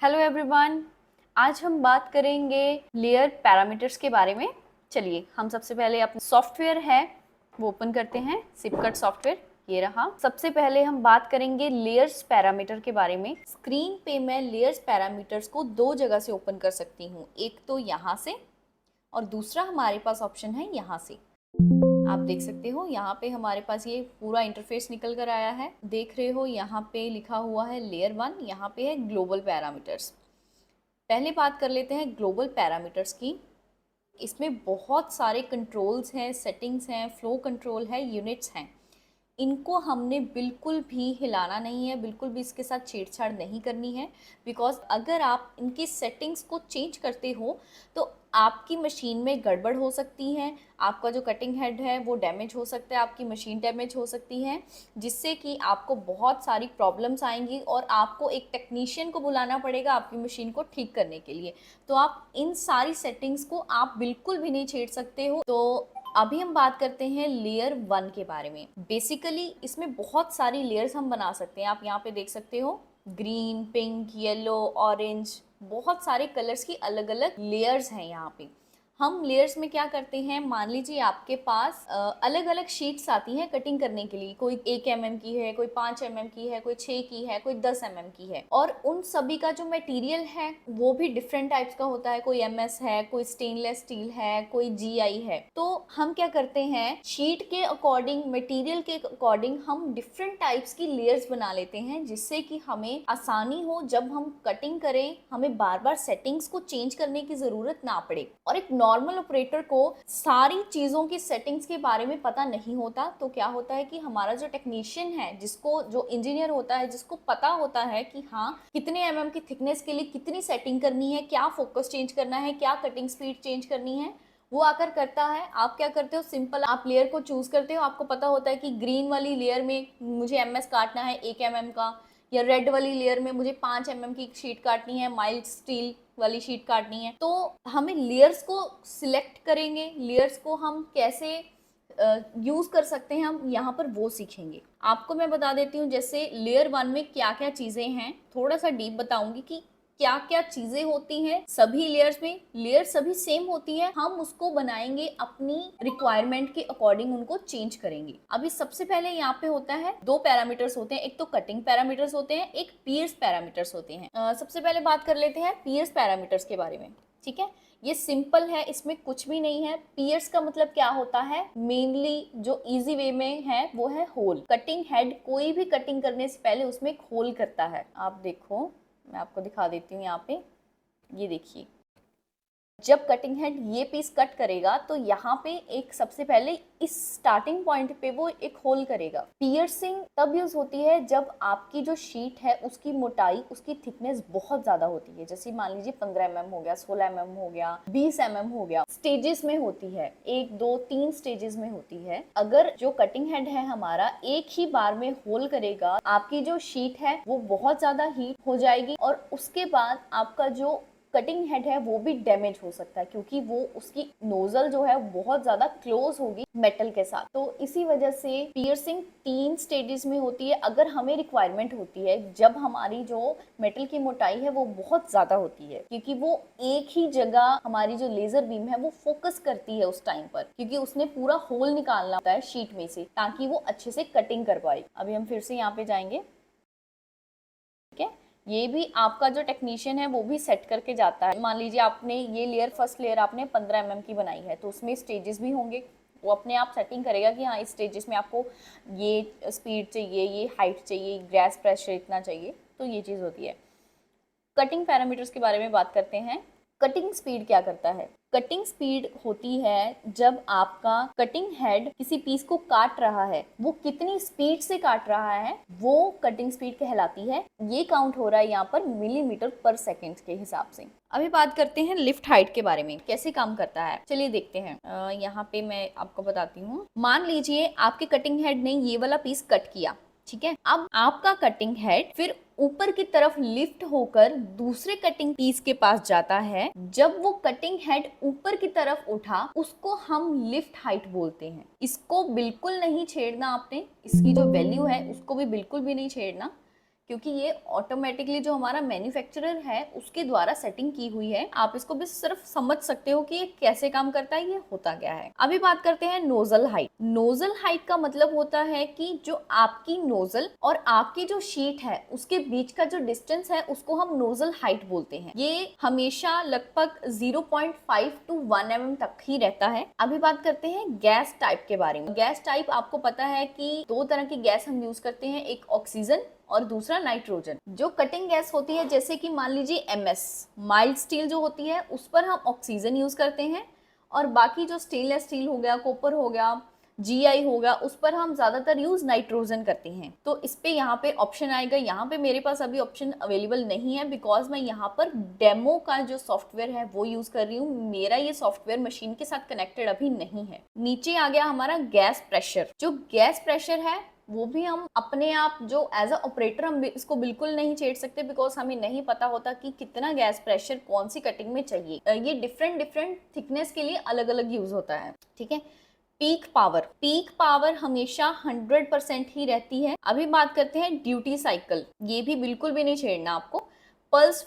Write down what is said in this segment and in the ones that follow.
Hello everyone. आज हम बात करेंगे लेयर पैरामीटर्स के बारे में। चलिए हम सबसे पहले अपना सॉफ्टवेयर है वो ओपन करते हैं, सिपकट सॉफ्टवेयर ये रहा। सबसे पहले हम बात करेंगे लेयर्स पैरामीटर के बारे में। स्क्रीन पे मैं लेयर्स पैरामीटर्स को दो जगह से ओपन कर सकती हूँ, एक तो यहाँ से और दूसरा हमारे पास ऑप्शन है यहाँ से। आप देख सकते हो यहाँ पे हमारे पास ये पूरा इंटरफेस निकल कर आया है। देख रहे हो यहाँ पे लिखा हुआ है लेयर 1, यहाँ पे है ग्लोबल पैरामीटर्स। पहले बात कर लेते हैं ग्लोबल पैरामीटर्स की। इसमें बहुत सारे कंट्रोल्स हैं, सेटिंग्स हैं, फ्लो कंट्रोल है, यूनिट्स हैं। इनको हमने बिल्कुल भी हिलाना नहीं है, बिल्कुल भी इसके साथ छेड़छाड़ नहीं करनी है। बिकॉज अगर आप इनकी सेटिंग्स को चेंज करते हो तो आपकी मशीन में गड़बड़ हो सकती है, आपका जो कटिंग हेड है वो डैमेज हो सकता है, आपकी मशीन डैमेज हो सकती है, जिससे कि आपको बहुत सारी प्रॉब्लम्स आएंगी और आपको एक टेक्नीशियन को बुलाना पड़ेगा आपकी मशीन को ठीक करने के लिए। तो आप इन सारी सेटिंग्स को आप बिल्कुल भी नहीं छेड़ सकते हो। तो अभी हम बात करते हैं लेयर 1 के बारे में। बेसिकली इसमें बहुत सारी लेयर्स हम बना सकते हैं। आप यहाँ पे देख सकते हो ग्रीन, पिंक, येलो, ऑरेंज, बहुत सारे कलर्स की अलग अलग लेयर्स हैं यहाँ पे। हम लेयर्स में क्या करते हैं, मान लीजिए आपके पास अलग अलग शीट्स आती हैं कटिंग करने के लिए। कोई 1 mm की है, कोई 5 mm की है, कोई 6 की है, कोई 10 mm की है, और उन सभी का जो मटेरियल है वो भी डिफरेंट टाइप्स का होता है। कोई MS है, कोई स्टेनलेस स्टील है, कोई GI है। तो हम क्या करते हैं, शीट के अकॉर्डिंग, मटेरियल के अकॉर्डिंग हम डिफरेंट टाइप्स की लेयर्स बना लेते हैं, जिससे कि हमें आसानी हो जब हम कटिंग करें, हमें बार बार सेटिंग्स को चेंज करने की जरूरत ना पड़े। और एक नॉर्मल ऑपरेटर को सारी चीज़ों की सेटिंग्स के बारे में पता नहीं होता, तो क्या होता है कि हमारा जो टेक्नीशियन है, जिसको जो इंजीनियर होता है, जिसको पता होता है कि हाँ कितने mm की थिकनेस के लिए कितनी सेटिंग करनी है, क्या फोकस चेंज करना है, क्या कटिंग स्पीड चेंज करनी है, वो आकर करता है। आप क्या करते हो, सिंपल आप लेयर को चूज करते हो। आपको पता होता है कि ग्रीन वाली लेयर में मुझे MS काटना है 1 mm का, या रेड वाली लेयर में मुझे 5 mm की शीट काटनी है, माइल्ड स्टील वाली शीट काटनी है। तो हमें लेयर्स को सिलेक्ट करेंगे, लेयर्स को हम कैसे यूज कर सकते हैं हम यहाँ पर वो सीखेंगे। आपको मैं बता देती हूँ जैसे लेयर 1 में क्या क्या चीजें हैं, थोड़ा सा डीप बताऊंगी कि क्या क्या चीजें होती हैं सभी लेयर्स में। लेयर सभी सेम होती है, हम उसको बनाएंगे अपनी रिक्वायरमेंट के अकॉर्डिंग, उनको चेंज करेंगे। अभी सबसे पहले यहाँ पे होता है दो पैरामीटर्स होते हैं, एक तो कटिंग पैरामीटर्स होते हैं, एक पियर्स पैरामीटर्स होते हैं। सबसे पहले बात कर लेते हैं पियर्स पैरामीटर्स के बारे में। ठीक है, ये सिंपल है, इसमें कुछ भी नहीं है। पियर्स का मतलब क्या होता है, मेनली जो इजी वे में है वो है होल। कटिंग हेड कोई भी कटिंग करने से पहले उसमें एक होल करता है। आप देखो, मैं आपको दिखा देती हूँ यहाँ पे, ये देखिए, जब कटिंग हेड ये पीस कट करेगा तो यहाँ पे एक सबसे पहले इस स्टार्टिंग पॉइंट पे वो एक होल करेगा। पियर्सिंग तब यूज होती है जब आपकी जो शीट है उसकी मोटाई, उसकी थिकनेस बहुत ज्यादा होती है। जैसे मान लीजिए 15 mm हो गया, 16 mm हो गया, 20 mm हो गया। स्टेजेस में होती है, 1 2 3 स्टेजेस में होती है। अगर जो कटिंग हेड है हमारा एक ही बार में होल करेगा, आपकी जो शीट है वो बहुत ज्यादा हीट हो जाएगी और उसके बाद आपका जो कटिंग हेड है वो भी डैमेज हो सकता है, क्योंकि वो उसकी नोजल जो है बहुत ज्यादा क्लोज होगी मेटल के साथ। तो इसी वजह से पियर्सिंग 3 स्टेजेस में होती है। अगर हमें रिक्वायरमेंट होती है जब हमारी जो मेटल की मोटाई है वो बहुत ज्यादा होती है, क्योंकि वो एक ही जगह हमारी जो लेजर बीम है वो फोकस करती है उस टाइम पर, क्योंकि उसने पूरा होल निकालना होता है शीट में से ताकि वो अच्छे से कटिंग कर पाए। अभी हम फिर से यहाँ पे जाएंगे। ठीक है, ये भी आपका जो टेक्नीशियन है वो भी सेट करके जाता है। मान लीजिए आपने ये लेयर, फर्स्ट लेयर आपने 15 mm की बनाई है, तो उसमें स्टेजेस भी होंगे। वो अपने आप सेटिंग करेगा कि हाँ इस स्टेजेस में आपको ये स्पीड चाहिए, ये हाइट चाहिए, ग्रेस प्रेशर इतना चाहिए। तो ये चीज़ होती है। कटिंग पैरामीटर्स के बारे में बात करते हैं। कटिंग स्पीड क्या करता है, कटिंग स्पीड होती है जब आपका कटिंग हेड किसी पीस को काट रहा है, वो कितनी स्पीड से काट रहा है वो कटिंग स्पीड कहलाती है। ये काउंट हो रहा है यहाँ पर मिलीमीटर पर सेकेंड के हिसाब से। अभी बात करते हैं लिफ्ट हाइट के बारे में, कैसे काम करता है। चलिए देखते हैं। यहाँ पे मैं आपको बताती हूँ। मान लीजिए आपके कटिंग हेड ने ये वाला पीस कट किया, ठीक है। अब आपका कटिंग हेड फिर ऊपर की तरफ लिफ्ट होकर दूसरे कटिंग पीस के पास जाता है। जब वो कटिंग हेड ऊपर की तरफ उठा, उसको हम लिफ्ट हाइट बोलते हैं। इसको बिल्कुल नहीं छेड़ना आपने, इसकी जो वैल्यू है उसको भी बिल्कुल भी नहीं छेड़ना, क्योंकि ये ऑटोमेटिकली जो हमारा मैन्युफैक्चरर है उसके द्वारा सेटिंग की हुई है। आप इसको भी सिर्फ समझ सकते हो कि ये कैसे काम करता है, ये होता क्या है। अभी बात करते हैं नोजल हाइट। नोजल हाइट का मतलब होता है कि जो आपकी नोजल और आपकी जो शीट है उसके बीच का जो डिस्टेंस है उसको हम नोजल हाइट बोलते हैं। ये हमेशा लगभग 0.5 to 1 mm तक ही रहता है। अभी बात करते हैं गैस टाइप के बारे में। गैस टाइप आपको पता है कि दो तरह की गैस हम यूज करते हैं, एक ऑक्सीजन और दूसरा नाइट्रोजन। जो कटिंग गैस होती है, जैसे कि मान लीजिए MS माइल्ड स्टील जो होती है, उस पर हम ऑक्सीजन यूज करते हैं, और बाकी जो स्टेनलेस स्टील हो गया, कॉपर हो गया, GI हो गया, उस पर हम ज्यादातर यूज नाइट्रोजन करते हैं। तो इस पे यहाँ पे ऑप्शन आएगा। यहाँ पे मेरे पास अभी ऑप्शन अवेलेबल नहीं है, बिकॉज मैं यहाँ पर डेमो का जो सॉफ्टवेयर है वो यूज कर रही हूँ। मेरा ये सॉफ्टवेयर मशीन के साथ कनेक्टेड अभी नहीं है। नीचे आ गया हमारा गैस प्रेशर। जो गैस प्रेशर है वो भी हम अपने आप जो एज अ ऑपरेटर हम इसको बिल्कुल नहीं छेड़ सकते, बिकॉज हमें नहीं पता होता कि कितना गैस प्रेशर कौन सी कटिंग में चाहिए। ये डिफरेंट थिकनेस के लिए अलग अलग यूज होता है, ठीक है। पीक पावर हमेशा 100% ही रहती है। अभी बात करते हैं ड्यूटी साइकिल। ये भी बिल्कुल भी नहीं छेड़ना आपको। पल्स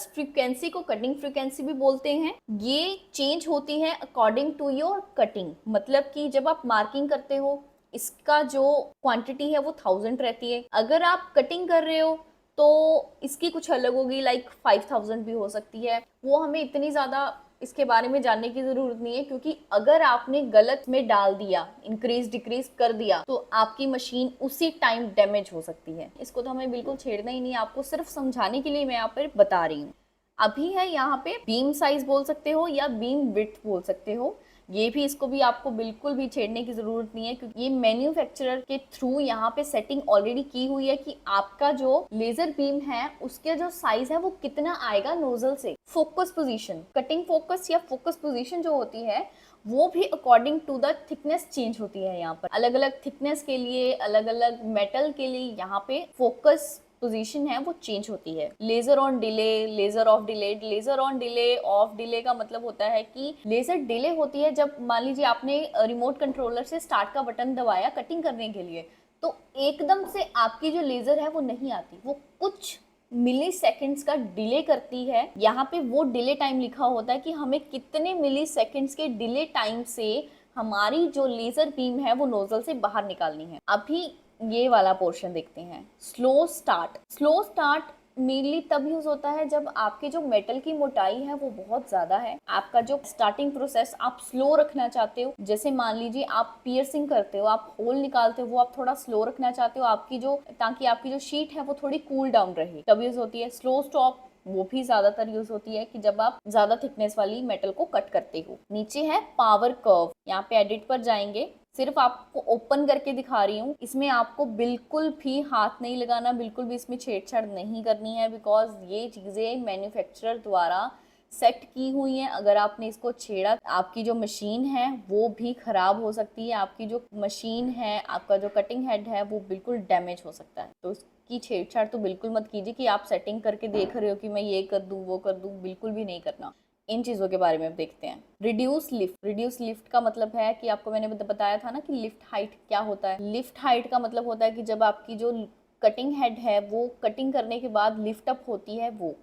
फ्रीक्वेंसी को कटिंग फ्रीक्वेंसी भी बोलते हैं। ये चेंज होती है अकॉर्डिंग टू योर कटिंग। मतलब कि जब आप मार्किंग करते हो, इसका जो क्वांटिटी है वो 1000 रहती है। अगर आप कटिंग कर रहे हो तो इसकी कुछ अलग होगी, लाइक 5000 भी हो सकती है। वो हमें इतनी ज्यादा इसके बारे में जानने की जरूरत नहीं है, क्योंकि अगर आपने गलत में डाल दिया, इंक्रीज डिक्रीज कर दिया, तो आपकी मशीन उसी टाइम डैमेज हो सकती है। इसको तो हमें बिल्कुल छेड़ना ही नहीं है। आपको सिर्फ समझाने के लिए मैं यहाँ पर बता रही हूँ। अभी है यहाँ पे बीम साइज बोल सकते हो या बीम विड्थ बोल सकते हो। ये भी, इसको भी आपको बिल्कुल भी छेड़ने की जरूरत नहीं है, क्योंकि ये मैन्युफैक्चरर के थ्रू यहाँ पे सेटिंग ऑलरेडी की हुई है कि आपका जो लेजर बीम है उसके जो साइज है वो कितना आएगा नोजल से। फोकस पोजीशन, कटिंग फोकस या फोकस पोजीशन जो होती है वो भी according to the thickness change होती है। यहाँ पर अलग अलग थिकनेस के लिए, अलग अलग मेटल के लिए यहाँ पे फोकस पोजीशन है वो चेंज होती है। Laser on delay, laser off delay. Laser on delay, off delay का मतलब होता है कि लेजर डिले होती है जब मान लीजिए आपने रिमोट कंट्रोलर से स्टार्ट का बटन दबाया कटिंग करने के लिए, तो एकदम से आपकी जो लेजर है वो नहीं आती, वो कुछ मिली सेकेंड्स का डिले करती है। यहाँ पे वो डिले टाइम लिखा होता है कि हमें कितने मिली सेकेंड्स के डिले टाइम से हमारी जो लेजर बीम है वो नोजल से बाहर निकालनी है। अभी ये वाला पोर्शन देखते हैं, स्लो स्टार्ट मेनली तब यूज होता है जब आपके जो मेटल की मोटाई है वो बहुत ज्यादा है। आपका जो स्टार्टिंग प्रोसेस आप स्लो रखना चाहते हो, जैसे मान लीजिए आप पियर्सिंग करते हो, आप होल निकालते हो, वो आप थोड़ा स्लो रखना चाहते हो आपकी जो, ताकि आपकी जो शीट है वो थोड़ी कूल डाउन रहे, तब यूज होती है। स्लो स्टॉप वो भी ज्यादातर यूज होती है कि जब आप ज्यादा थिकनेस वाली मेटल को कट करते हो। नीचे है पावर कर्व। यहाँ पे एडिट पर जाएंगे, सिर्फ आपको ओपन करके दिखा रही हूँ। इसमें आपको बिल्कुल भी हाथ नहीं लगाना, बिल्कुल भी इसमें छेड़छाड़ नहीं करनी है, बिकॉज ये चीजें मैन्युफैक्चरर द्वारा सेट की हुई हैं। अगर आपने इसको छेड़ा, आपकी जो मशीन है वो भी खराब हो सकती है। आपकी जो मशीन है, आपका जो कटिंग हेड है वो बिल्कुल डैमेज हो सकता है। तो की छेड़छाड़ तो बिल्कुल मत कीजिए कि आप सेटिंग करके देख रहे हो कि मैं ये कर दूं वो कर दूं, बिल्कुल भी नहीं करना। इन चीज़ों के बारे में अब देखते हैं। रिड्यूस लिफ्ट का मतलब है कि आपको मैंने बताया था ना कि लिफ्ट हाइट क्या होता है। लिफ्ट हाइट का मतलब होता है कि जब आपकी जो कटिंग हेड है वो कटिंग करने के बाद लिफ्ट अप होती है वो।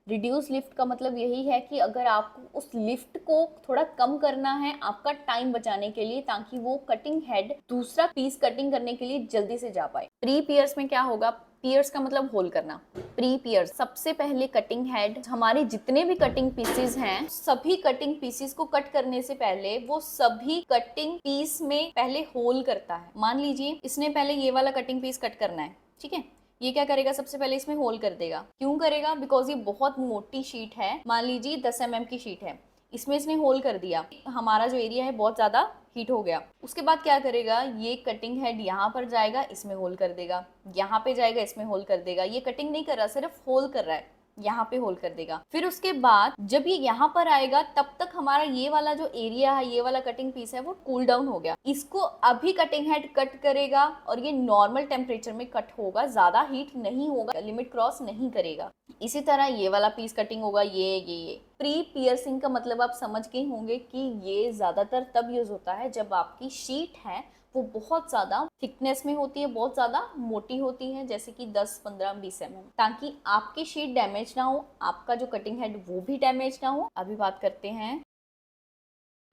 रिड्यूस लिफ्ट का मतलब यही है कि अगर आपको उस लिफ्ट को थोड़ा कम करना है आपका टाइम बचाने के लिए, ताकि वो कटिंग हेड दूसरा पीस कटिंग करने के लिए जल्दी से जा पाए। प्री पियर्स में क्या होगा, पियर्स का मतलब होल करना। प्री पियर्स, सबसे पहले कटिंग हेड, हमारे जितने भी कटिंग पीसेस हैं, सभी कटिंग पीसेस को कट करने से पहले वो सभी कटिंग पीस में पहले होल करता है। मान लीजिए इसने पहले ये वाला कटिंग पीस कट करना है, ठीक है। ये क्या करेगा, सबसे पहले इसमें होल कर देगा। क्यों करेगा, बिकॉज ये बहुत मोटी शीट है। मान लीजिए 10 mm की शीट है, इसमें इसने होल कर दिया, हमारा जो एरिया है बहुत ज्यादा हीट हो गया। उसके बाद क्या करेगा, ये कटिंग हेड यहाँ पर जाएगा, इसमें होल कर देगा, यहाँ पे जाएगा, इसमें होल कर देगा। ये कटिंग नहीं कर रहा, सिर्फ होल कर रहा है, यहाँ पे होल कर देगा। फिर उसके बाद जब ये यहाँ पर आएगा, तब तक हमारा ये वाला जो एरिया है, ये वाला कटिंग पीस है वो कूल डाउन हो गया। इसको अभी कटिंग हेड कट करेगा और ये नॉर्मल टेम्परेचर में कट होगा, ज्यादा हीट नहीं होगा, लिमिट क्रॉस नहीं करेगा। इसी तरह ये वाला पीस कटिंग होगा, ये प्री पियर्सिंग का मतलब आप समझ गए होंगे कि ये ज्यादातर तब यूज होता है जब आपकी शीट है वो बहुत ज़्यादा थिकनेस में होती है, बहुत ज़्यादा मोटी होती है, जैसे कि 10, 15, 20 mm, ताकि आपकी शीट डैमेज ना हो, आपका जो कटिंग हेड वो भी डैमेज ना हो। अभी बात करते हैं,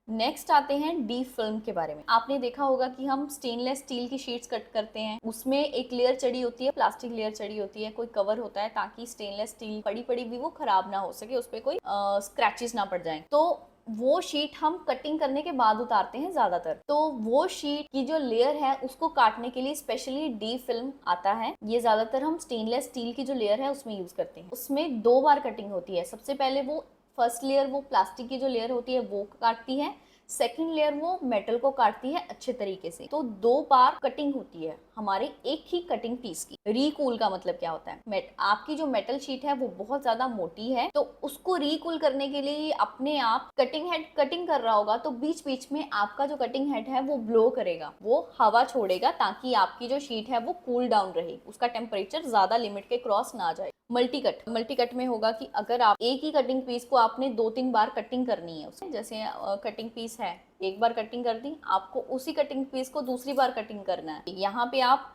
नेक्स्ट आते हैं डी फिल्म के बारे में। आपने देखा होगा कि हम स्टेनलेस स्टील की शीट्स कट करते हैं, उसमें एक लेयर चढ़ी होती है, प्लास्टिक लेयर चढ़ी होती है, कोई कवर होता है ताकि स्टेनलेस स्टील पड़ी पड़ी भी वो खराब ना हो सके, उस पर कोई स्क्रैचेस ना पड़ जाए। तो वो शीट हम कटिंग करने के बाद उतारते हैं ज्यादातर। तो वो शीट की जो लेयर है उसको काटने के लिए स्पेशली डी फिल्म आता है। ये ज्यादातर हम स्टेनलेस स्टील की जो लेयर है उसमें यूज करते हैं। उसमें 2 बार कटिंग होती है। सबसे पहले वो फर्स्ट लेयर वो प्लास्टिक की जो लेयर होती है वो काटती है, सेकेंड लेयर वो मेटल को काटती है अच्छे तरीके से। तो 2 बार कटिंग होती है हमारे एक ही कटिंग पीस की। रीकूल का मतलब क्या होता है, आपकी जो मेटल शीट है वो बहुत ज्यादा मोटी है, तो उसको रीकूल करने के लिए अपने आप कटिंग हेड कटिंग कर रहा होगा, तो बीच बीच में आपका जो कटिंग हेड है वो ब्लो करेगा, वो हवा छोड़ेगा, ताकि आपकी जो शीट है वो कूल डाउन रहे, उसका टेम्परेचर ज्यादा लिमिट के क्रॉस ना जाए। मल्टी कट में होगा कि अगर आप एक ही कटिंग पीस को आपने 2-3 बार कटिंग करनी है, उससे जैसे कटिंग पीस है, एक बार कटिंग कर दी, आपको उसी कटिंग पीस को दूसरी बार कटिंग करना है। यहाँ पे आप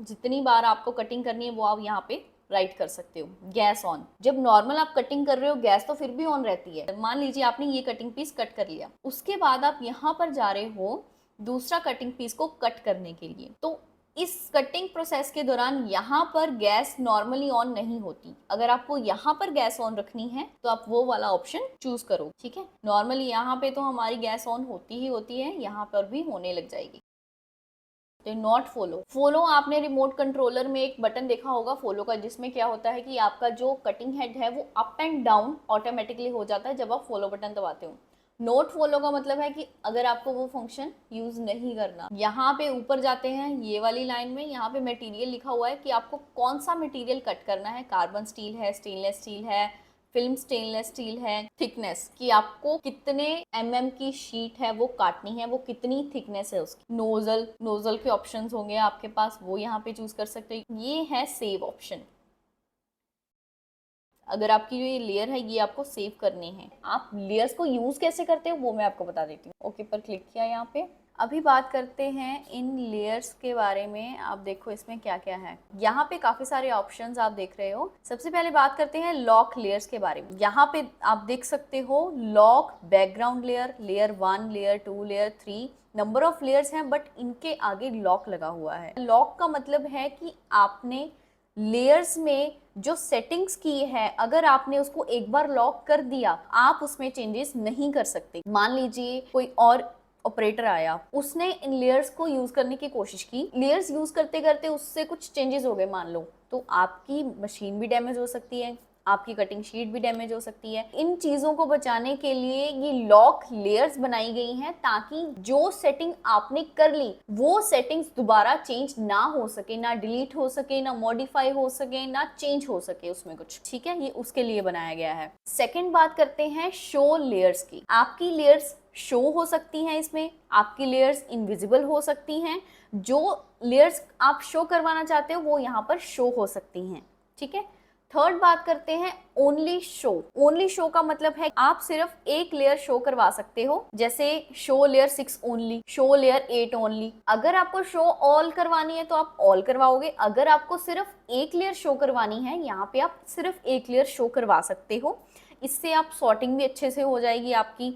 जितनी बार आपको कटिंग करनी है वो आप यहाँ पे राइट कर सकते हो। गैस ऑन, जब नॉर्मल आप कटिंग कर रहे हो गैस तो फिर भी ऑन रहती है। मान लीजिए आपने ये कटिंग पीस कट कर लिया, उसके बाद आप यहाँ पर जा रहे हो दूसरा कटिंग पीस को कट करने के लिए। तो इस कटिंग प्रोसेस के दौरान यहाँ पर गैस नॉर्मली ऑन नहीं होती। अगर आपको यहाँ पर गैस ऑन रखनी है तो आप वो वाला ऑप्शन चूज करो, ठीक है। नॉर्मली यहाँ पे तो हमारी गैस ऑन होती ही होती है, यहाँ पर भी होने लग जाएगी। तो नॉट फॉलो आपने रिमोट कंट्रोलर में एक बटन देखा होगा फॉलो का, जिसमें क्या होता है कि आपका जो कटिंग हेड है वो अप एंड डाउन ऑटोमेटिकली हो जाता है जब आप फॉलो बटन दबाते हो। नोट फॉलो का मतलब है कि अगर आपको वो फंक्शन यूज नहीं करना। यहाँ पे ऊपर जाते हैं ये वाली लाइन में, यहाँ पे मटेरियल लिखा हुआ है कि आपको कौन सा मटेरियल कट करना है। कार्बन स्टील है, स्टेनलेस स्टील है, फिल्म स्टेनलेस स्टील है। थिकनेस कि आपको कितने की शीट है वो काटनी है, वो कितनी थिकनेस है उसकी। नोजल के ऑप्शंस होंगे आपके पास, वो यहाँ पे चूज कर सकते हैं। ये है सेव ऑप्शन। अगर आपकी जो ये लेयर है ये आपको सेव करनी है। आप लेयर्स को यूज कैसे करते हो वो मैं आपको बता देती हूँ। ओके पर क्लिक किया यहाँ पे। अभी बात करते हैं इन लेयर्स के बारे में। आप देखो इसमें क्या क्या है। यहाँ पे काफी सारे ऑप्शंस आप देख रहे हो। सबसे पहले बात करते हैं लॉक लेयर्स के बारे में। यहाँ पे आप देख सकते हो lock background layer, layer 1, layer 2, layer 3, number of layers हैं, बट इनके आगे लॉक लगा हुआ है। लॉक का मतलब है कि आपने लेयर्स में जो सेटिंग्स की है, अगर आपने उसको एक बार लॉक कर दिया, आप उसमें चेंजेस नहीं कर सकते। मान लीजिए कोई और ऑपरेटर आया, उसने इन लेयर्स को यूज करने की कोशिश की, लेयर्स यूज करते करते उससे कुछ चेंजेस हो गए मान लो, तो आपकी मशीन भी डैमेज हो सकती है, आपकी कटिंग शीट भी डैमेज हो सकती है। इन चीजों को बचाने के लिए ये लॉक लेयर्स बनाई गई हैं, ताकि जो सेटिंग आपने कर ली वो सेटिंग्स दोबारा चेंज ना हो सके, ना डिलीट हो सके, ना मॉडिफाई हो सके, ना चेंज हो सके उसमें कुछ, ठीक है। ये उसके लिए बनाया गया है। सेकेंड बात करते हैं शो लेयर्स की। आपकी लेयर्स शो हो सकती हैं इसमें, आपकी लेयर्स इनविजिबल हो सकती हैं। जो लेयर्स आप शो करवाना चाहते हो वो यहाँ पर शो हो सकती हैं, ठीक है। थर्ड बात करते हैं ओनली शो। ओनली शो का मतलब है आप सिर्फ एक लेयर शो करवा सकते हो, जैसे show layer 6 only, show layer 8 only. अगर आपको शो ऑल करवानी है तो आप ऑल करवाओगे। अगर आपको सिर्फ एक लेयर शो करवानी है, यहाँ पे आप सिर्फ एक लेयर शो करवा सकते हो। इससे आप सॉर्टिंग भी अच्छे से हो जाएगी आपकी।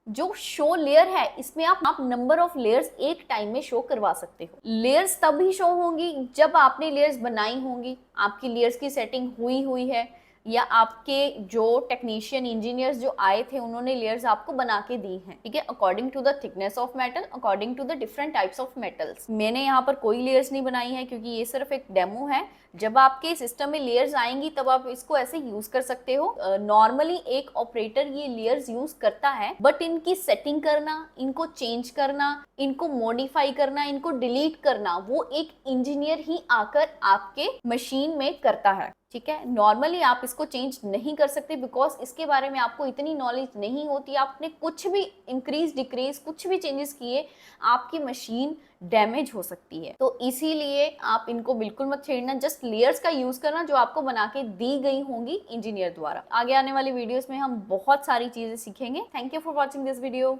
जो शो लेयर है इसमें आप नंबर ऑफ लेयर्स एक टाइम में शो करवा सकते हो। लेयर्स तभी शो होंगी जब आपने लेयर्स बनाई होंगी, आपकी लेयर्स की सेटिंग हुई है, या आपके जो टेक्नीशियन इंजीनियर्स जो आए थे उन्होंने लेयर्स आपको बना के दी हैं, ठीक है, according to the thickness of metal, according to the different types of metals. मैंने यहाँ पर कोई लेयर्स नहीं बनाई है क्योंकि ये सिर्फ एक डेमो है। जब आपके सिस्टम में लेयर्स आएंगी तब आप इसको ऐसे यूज कर सकते हो। नॉर्मली एक ऑपरेटर ये लेयर्स यूज करता है, बट इनकी सेटिंग करना, इनको चेंज करना, इनको मॉडिफाई करना, इनको डिलीट करना, वो एक इंजीनियर ही आकर आपके मशीन में करता है, ठीक है। नॉर्मली आप इसको चेंज नहीं कर सकते, बिकॉज इसके बारे में आपको इतनी नॉलेज नहीं होती। आपने कुछ भी इंक्रीज डिक्रीज कुछ भी चेंजेस किए, आपकी मशीन डैमेज हो सकती है। तो इसीलिए आप इनको बिल्कुल मत छेड़ना, जस्ट लेयर्स का यूज करना जो आपको बना के दी गई होंगी इंजीनियर द्वारा। आगे आने वाली वीडियोस में हम बहुत सारी चीजें सीखेंगे। Thank you for watching this video.